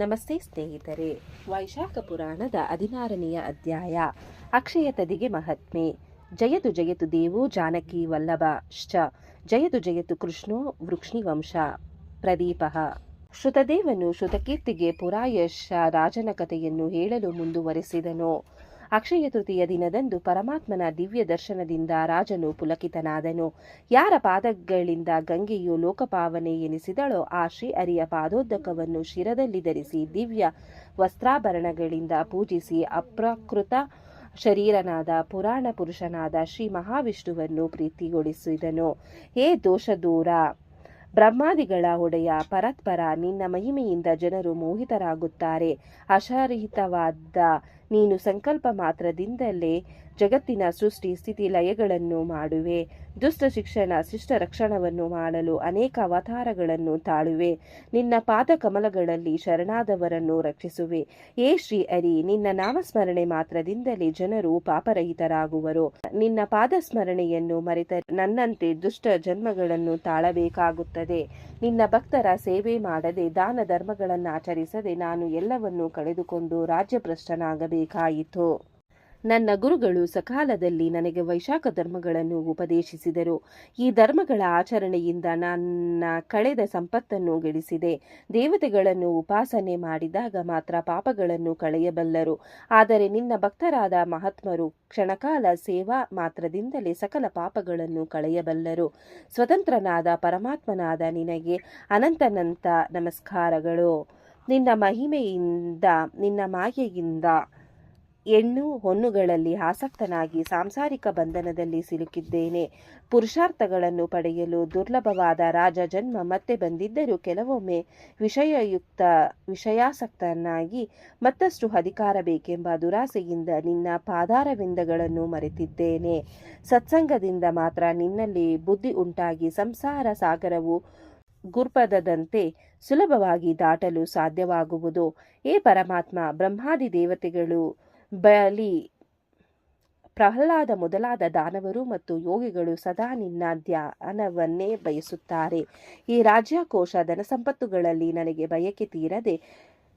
ನಮಸ್ತೆ ಸ್ನೇಹಿತರೆ. ವೈಶಾಖ ಪುರಾಣದ 16ನೆಯ ಅಧ್ಯಾಯ. ಅಕ್ಷಯ ತದಿಗೆ ಮಹಾತ್ಮೆ. ಜಯತು ಜಯತು ದೇವೋ ಜಾನಕಿ ವಲ್ಲಭಶ್ಚ ಜಯತು ಜಯತು ಕೃಷ್ಣೋ ವೃಕ್ಷ್ಣಿವಂಶ ಪ್ರದೀಪ. ಶ್ರುತದೇವನು ಶ್ರುತಕೀರ್ತಿಗೆ ಪುರಾಯಶ ರಾಜನ ಕಥೆಯನ್ನು ಹೇಳಲು ಮುಂದುವರೆಸಿದನು. ಅಕ್ಷಯ ತೃತೀಯ ದಿನದಂದು ಪರಮಾತ್ಮನ ದಿವ್ಯ ದರ್ಶನದಿಂದ ರಾಜನು ಪುಲಕಿತನಾದನು. ಯಾರ ಪಾದಗಳಿಂದ ಗಂಗೆಯು ಲೋಕಪಾವನೆ ಎನಿಸಿದಳೋ ಆ ಶ್ರೀ ಹರಿಯ ಪಾದೋದ್ದಕವನ್ನು ಶಿರದಲ್ಲಿ ಧರಿಸಿ ದಿವ್ಯ ವಸ್ತ್ರಾಭರಣಗಳಿಂದ ಪೂಜಿಸಿ ಅಪ್ರಕೃತ ಶರೀರನಾದ ಪುರಾಣ ಪುರುಷನಾದ ಶ್ರೀ ಮಹಾವಿಷ್ಣುವನ್ನು ಪ್ರೀತಿಗೊಳಿಸಿದನು. ಹೇ ದೋಷದೂರ, ಬ್ರಹ್ಮಾದಿಗಳ ಒಡೆಯ ಪರತ್ಪರ, ನಿನ್ನ ಮಹಿಮೆಯಿಂದ ಜನರು ಮೋಹಿತರಾಗುತ್ತಾರೆ. ಅಶರಹಿತವಾದ ನೀನು ಸಂಕಲ್ಪ ಮಾತ್ರದಿಂದಲೇ ಜಗತ್ತಿನ ಸೃಷ್ಟಿ ಸ್ಥಿತಿ ಲಯಗಳನ್ನು ಮಾಡುವೆ. ದುಷ್ಟ ಶಿಕ್ಷಣ ಶಿಷ್ಟ ರಕ್ಷಣವನ್ನು ಮಾಡಲು ಅನೇಕ ಅವತಾರಗಳನ್ನು ತಾಳುವೆ. ನಿನ್ನ ಪಾದ ಕಮಲಗಳಲ್ಲಿ ಶರಣಾದವರನ್ನು ರಕ್ಷಿಸುವೆ. ಏ ಶ್ರೀ ಹರಿ, ನಿನ್ನ ನಾಮಸ್ಮರಣೆ ಮಾತ್ರದಿಂದಲೇ ಜನರು ಪಾಪರಹಿತರಾಗುವರು. ನಿನ್ನ ಪಾದ ಸ್ಮರಣೆಯನ್ನು ಮರೆತ ನನ್ನಂತೆ ದುಷ್ಟ ಜನ್ಮಗಳನ್ನು ತಾಳಬೇಕಾಗುತ್ತದೆ. ನಿನ್ನ ಭಕ್ತರ ಸೇವೆ ಮಾಡದೆ ದಾನ ಧರ್ಮಗಳನ್ನು ಆಚರಿಸದೆ ನಾನು ಎಲ್ಲವನ್ನೂ ಕಳೆದುಕೊಂಡು ರಾಜ್ಯಭ್ರಷ್ಟನಾಗಬೇಕಾಯಿತು. ನನ್ನ ಗುರುಗಳು ಸಕಾಲದಲ್ಲಿ ನನಗೆ ವೈಶಾಖ ಧರ್ಮಗಳನ್ನು ಉಪದೇಶಿಸಿದರು. ಈ ಧರ್ಮಗಳ ಆಚರಣೆಯಿಂದ ನನ್ನ ಕಳೆದ ಸಂಪತ್ತನ್ನು ಗಳಿಸಿದೆ. ದೇವತೆಗಳನ್ನು ಉಪಾಸನೆ ಮಾಡಿದಾಗ ಮಾತ್ರ ಪಾಪಗಳನ್ನು ಕಳೆಯಬಲ್ಲರು. ಆದರೆ ನಿನ್ನ ಭಕ್ತರಾದ ಮಹಾತ್ಮರು ಕ್ಷಣಕಾಲ ಸೇವಾ ಮಾತ್ರದಿಂದಲೇ ಸಕಲ ಪಾಪಗಳನ್ನು ಕಳೆಯಬಲ್ಲರು. ಸ್ವತಂತ್ರನಾದ ಪರಮಾತ್ಮನಾದ ನಿನಗೆ ಅನಂತನಂತ ನಮಸ್ಕಾರಗಳು. ನಿನ್ನ ಮಹಿಮೆಯಿಂದ ನಿನ್ನ ಮಾಯೆಯಿಂದ ಹೆಣ್ಣು ಹೊನ್ನುಗಳಲ್ಲಿ ಆಸಕ್ತನಾಗಿ ಸಾಂಸಾರಿಕ ಬಂಧನದಲ್ಲಿ ಸಿಲುಕಿದ್ದೇನೆ. ಪುರುಷಾರ್ಥಗಳನ್ನು ಪಡೆಯಲು ದುರ್ಲಭವಾದ ರಾಜ ಜನ್ಮ ಮತ್ತೆ ಬಂದಿದ್ದರೂ ಕೆಲವೊಮ್ಮೆ ವಿಷಯಾಸಕ್ತನಾಗಿ ಮತ್ತಷ್ಟು ಅಧಿಕಾರ ಬೇಕೆಂಬ ದುರಾಸೆಯಿಂದ ನಿನ್ನ ಪಾದಾರವಿಂದಗಳನ್ನು ಮರೆತಿದ್ದೇನೆ. ಸತ್ಸಂಗದಿಂದ ಮಾತ್ರ ನಿನ್ನಲ್ಲಿ ಬುದ್ಧಿ ಉಂಟಾಗಿ ಸಂಸಾರ ಸಾಗರವು ಗುರ್ಪದದಂತೆ ಸುಲಭವಾಗಿ ದಾಟಲು ಸಾಧ್ಯವಾಗುವುದು. ಏ ಪರಮಾತ್ಮ, ಬ್ರಹ್ಮಾದಿ ದೇವತೆಗಳು, ಬಲಿ, ಪ್ರಹ್ಲಾದ ಮೊದಲಾದ ದಾನವರು ಮತ್ತು ಯೋಗಿಗಳು ಸದಾ ನಿನ್ನ ಧ್ಯಾನವನ್ನೇ ಬಯಸುತ್ತಾರೆ. ಈ ರಾಜ್ಯಕೋಶ ಧನಸಂಪತ್ತುಗಳಲ್ಲಿ ನನಗೆ ಬಯಕೆ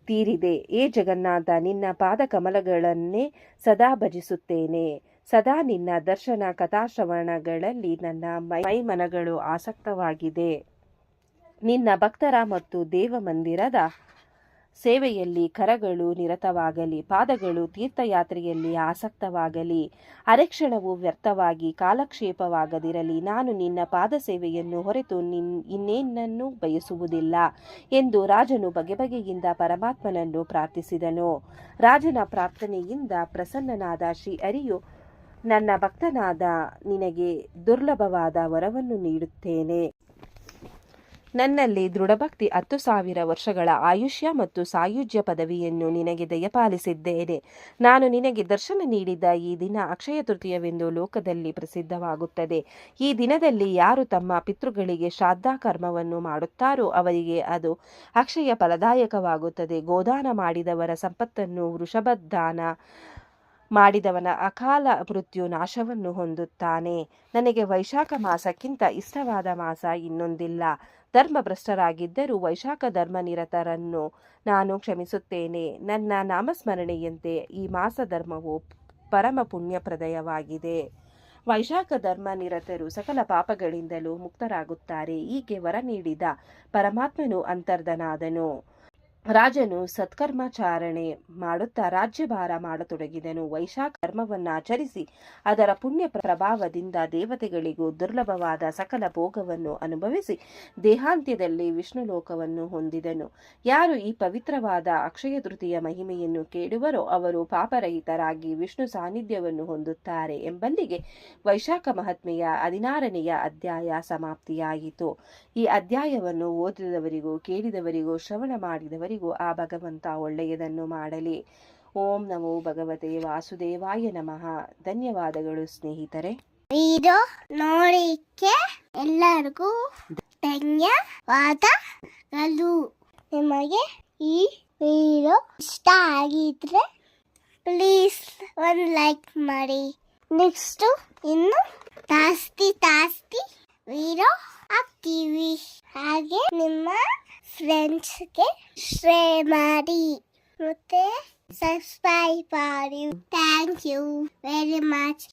ತೀರಿದೆ. ಏ ಜಗನ್ನಾಥ, ನಿನ್ನ ಪಾದ ಕಮಲಗಳನ್ನೇ ಸದಾ ಭಜಿಸುತ್ತೇನೆ. ಸದಾ ನಿನ್ನ ದರ್ಶನ ಕಥಾಶ್ರವಣಗಳಲ್ಲಿ ನನ್ನ ಮೈಮನಗಳು ಆಸಕ್ತವಾಗಿದೆ. ನಿನ್ನ ಭಕ್ತರ ಮತ್ತು ದೇವ ಮಂದಿರದ ಸೇವೆಯಲ್ಲಿ ಕರಗಳು ನಿರತವಾಗಲಿ, ಪಾದಗಳು ತೀರ್ಥಯಾತ್ರೆಯಲ್ಲಿ ಆಸಕ್ತವಾಗಲಿ, ಅರೆಕ್ಷಣವು ವ್ಯರ್ಥವಾಗಿ ಕಾಲಕ್ಷೇಪವಾಗದಿರಲಿ. ನಾನು ನಿನ್ನ ಪಾದ ಸೇವೆಯನ್ನು ಹೊರತು ಇನ್ನೇನನ್ನೂ ಬಯಸುವುದಿಲ್ಲ ಎಂದು ರಾಜನು ಬಗೆಬಗೆಯಿಂದ ಪರಮಾತ್ಮನನ್ನು ಪ್ರಾರ್ಥಿಸಿದನು. ರಾಜನ ಪ್ರಾರ್ಥನೆಯಿಂದ ಪ್ರಸನ್ನನಾದ ಶ್ರೀ ಹರಿಯು, ನನ್ನ ಭಕ್ತನಾದ ನಿನಗೆ ದುರ್ಲಭವಾದ ವರವನ್ನು ನೀಡುತ್ತೇನೆ. ನನ್ನಲ್ಲಿ ದೃಢಭಕ್ತಿ 10,000 ವರ್ಷಗಳ ಆಯುಷ್ಯ ಮತ್ತು ಸಾಯುಜ್ಯ ಪದವಿಯನ್ನು ನಿನಗೆ ದಯಪಾಲಿಸಿದ್ದೇನೆ. ನಾನು ನಿನಗೆ ದರ್ಶನ ನೀಡಿದ ಈ ದಿನ ಅಕ್ಷಯ ತೃತೀಯವೆಂದು ಲೋಕದಲ್ಲಿ ಪ್ರಸಿದ್ಧವಾಗುತ್ತದೆ. ಈ ದಿನದಲ್ಲಿ ಯಾರು ತಮ್ಮ ಪಿತೃಗಳಿಗೆ ಶ್ರಾದ್ದ ಕರ್ಮವನ್ನು ಮಾಡುತ್ತಾರೋ ಅವರಿಗೆ ಅದು ಅಕ್ಷಯ ಫಲದಾಯಕವಾಗುತ್ತದೆ. ಗೋದಾನ ಮಾಡಿದವರ ಸಂಪತ್ತನ್ನು, ವೃಷಭದಾನ ಮಾಡಿದವನ ಅಕಾಲ ಮೃತ್ಯು ನಾಶವನ್ನು ಹೊಂದುತ್ತಾನೆ. ನನಗೆ ವೈಶಾಖ ಮಾಸಕ್ಕಿಂತ ಇಷ್ಟವಾದ ಮಾಸ ಇನ್ನೊಂದಿಲ್ಲ. ಧರ್ಮಭ್ರಷ್ಟರಾಗಿದ್ದರೂ ವೈಶಾಖ ಧರ್ಮನಿರತರನ್ನು ನಾನು ಕ್ಷಮಿಸುತ್ತೇನೆ. ನನ್ನ ನಾಮಸ್ಮರಣೆಯಂತೆ ಈ ಮಾಸ ಧರ್ಮವು ಪರಮ ಪುಣ್ಯಪ್ರದಯವಾಗಿದೆ. ವೈಶಾಖ ಧರ್ಮನಿರತರು ಸಕಲ ಪಾಪಗಳಿಂದಲೂ ಮುಕ್ತರಾಗುತ್ತಾರೆ. ಹೀಗೆ ವರ ನೀಡಿದ ಪರಮಾತ್ಮನು ಅಂತರ್ಧನಾದನು. ರಾಜನು ಸತ್ಕರ್ಮಾಚರಣೆ ಮಾಡುತ್ತಾ ರಾಜ್ಯಭಾರ ಮಾಡತೊಡಗಿದನು. ವೈಶಾಖ ಧರ್ಮವನ್ನು ಆಚರಿಸಿ ಅದರ ಪುಣ್ಯ ಪ್ರಭಾವದಿಂದ ದೇವತೆಗಳಿಗೂ ದುರ್ಲಭವಾದ ಸಕಲ ಭೋಗವನ್ನು ಅನುಭವಿಸಿ ದೇಹಾಂತ್ಯದಲ್ಲಿ ವಿಷ್ಣು ಲೋಕವನ್ನು ಹೊಂದಿದನು. ಯಾರು ಈ ಪವಿತ್ರವಾದ ಅಕ್ಷಯ ತೃತೀಯ ಮಹಿಮೆಯನ್ನು ಕೇಳುವರೋ ಅವರು ಪಾಪರಹಿತರಾಗಿ ವಿಷ್ಣು ಸಾನ್ನಿಧ್ಯವನ್ನು ಹೊಂದುತ್ತಾರೆ ಎಂಬಲ್ಲಿಗೆ ವೈಶಾಖ ಮಹಾತ್ಮೆಯ 16ನೆಯ ಅಧ್ಯಾಯ ಸಮಾಪ್ತಿಯಾಯಿತು. ಈ ಅಧ್ಯಾಯವನ್ನು ಓದಿದವರಿಗೂ ಕೇಳಿದವರಿಗೂ ಶ್ರವಣ ಮಾಡಿದವರಿಗೂ ಆ ಭಗವಂತ ಒಳ್ಳೆಯದನ್ನು ಮಾಡಲಿ. ಓಂ ನಮೋ ಭಗವತೆ ವಾಸುದೇವಾಯ ನಮಃ. ಧನ್ಯವಾದಗಳು ಸ್ನೇಹಿತರೆ. ವಿಡಿಯೋ ನೋಡಿಕ್ಕೆ ಎಲ್ಲರಿಗೂ ಧನ್ಯವಾದಗಳು. ನಿಮಗೆ ಈ ವಿಡಿಯೋ ಇಷ್ಟ ಆಗಿದ್ರೆ ಪ್ಲೀಸ್ ಒಂದು ಲೈಕ್ ಮಾಡಿ. ನೆಕ್ಸ್ಟ್ ಇನ್ನು ಜಾಸ್ತಿ ವಿಡಿಯೋ ಹಾಕ್ತೀವಿ. ಹಾಗೆ ನಿಮ್ಮ ಫ್ರೆಂಡ್ಸ್ಗೆ ಶೇರ್ ಮಾಡಿ ಮತ್ತೆ ಸಬ್ಸ್ಕ್ರೈಬ್ ಮಾಡಿ. Thank you very much.